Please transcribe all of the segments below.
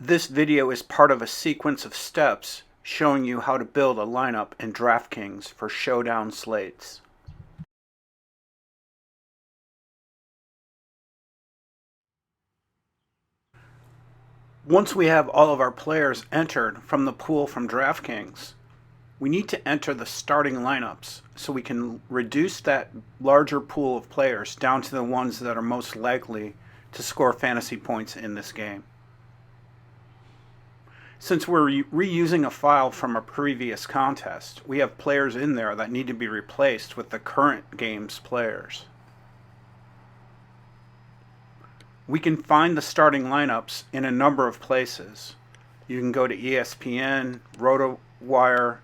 This video is part of a sequence of steps showing you how to build a lineup in DraftKings for Showdown slates. Once we have all of our players entered from the pool from DraftKings, we need to enter the starting lineups so we can reduce that larger pool of players down to the ones that are most likely to score fantasy points in this game. Since we're reusing a file from a previous contest, we have players in there that need to be replaced with the current game's players. We can find the starting lineups in a number of places. You can go to ESPN, RotoWire,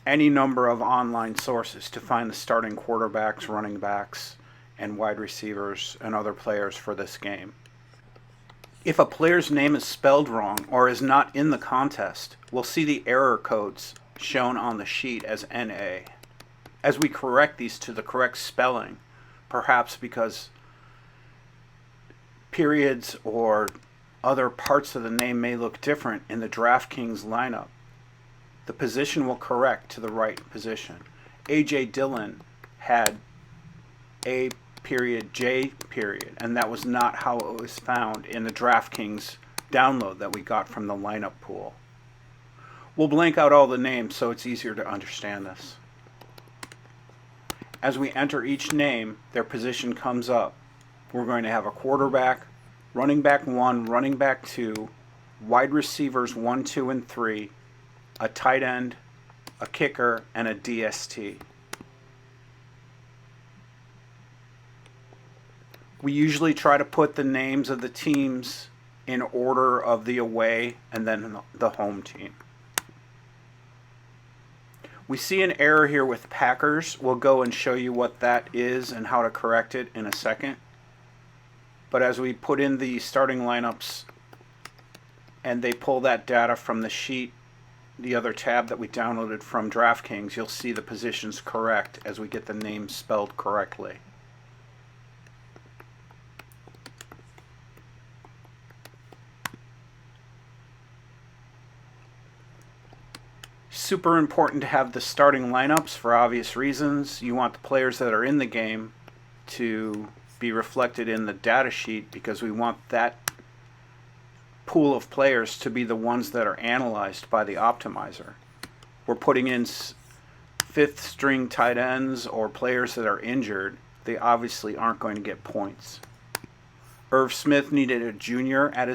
any number of online sources to find the starting quarterbacks, running backs, and wide receivers and other players for this game. If a player's name is spelled wrong or is not in the contest, we'll see the error codes shown on the sheet as NA. As we correct these to the correct spelling, perhaps because periods or other parts of the name may look different in the DraftKings lineup, the position will correct to the right position. A.J. Dillon had A period J period, and that was not how it was found in the DraftKings download that we got from the lineup pool. We'll blank out all the names so it's easier to understand this. As we enter each name, their position comes up. We're going to have a quarterback, running back 1, running back 2, wide receivers 1, 2, and 3, a tight end, a kicker, and a DST. We usually try to put the names of the teams in order of the away and then the home team. We see an error here with Packers. We'll go and show you what that is and how to correct it in a second. But as we put in the starting lineups and they pull that data from the sheet, the other tab that we downloaded from DraftKings, you'll see the positions correct as we get the names spelled correctly. Super important to have the starting lineups for obvious reasons. You want the players that are in the game to be reflected in the data sheet because we want that pool of players to be the ones that are analyzed by the optimizer. We're putting in fifth string tight ends or players that are injured. They obviously aren't going to get points. Irv Smith needed a junior at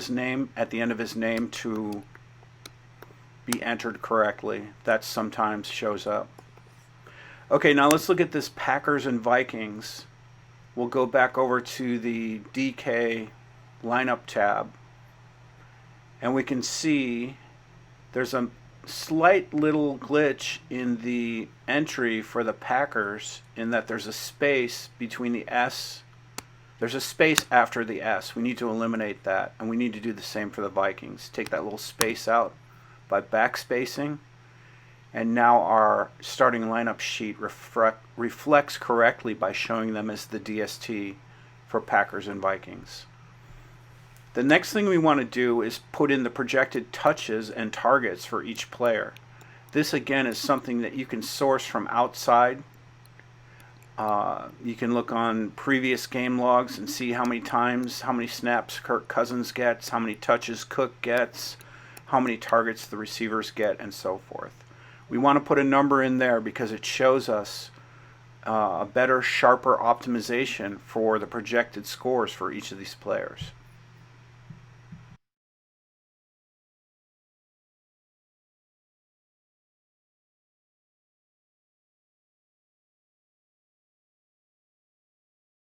the end of his name to be entered correctly. That sometimes shows up. Okay, now let's look at this Packers and Vikings. We'll go back over to the DK lineup tab, and we can see there's a slight little glitch in the entry for the Packers in that there's a space between the S. There's a space after the S. We need to eliminate that, and we need to do the same for the Vikings. Take that little space out by backspacing, and now our starting lineup sheet reflects correctly by showing them as the DST for Packers and Vikings. The next thing we want to do is put in the projected touches and targets for each player. This again is something that you can source from outside. You can look on previous game logs and see how many times, how many snaps Kirk Cousins gets, how many touches Cook gets, how many targets the receivers get, and so forth. We want to put a number in there because it shows us a better, sharper optimization for the projected scores for each of these players.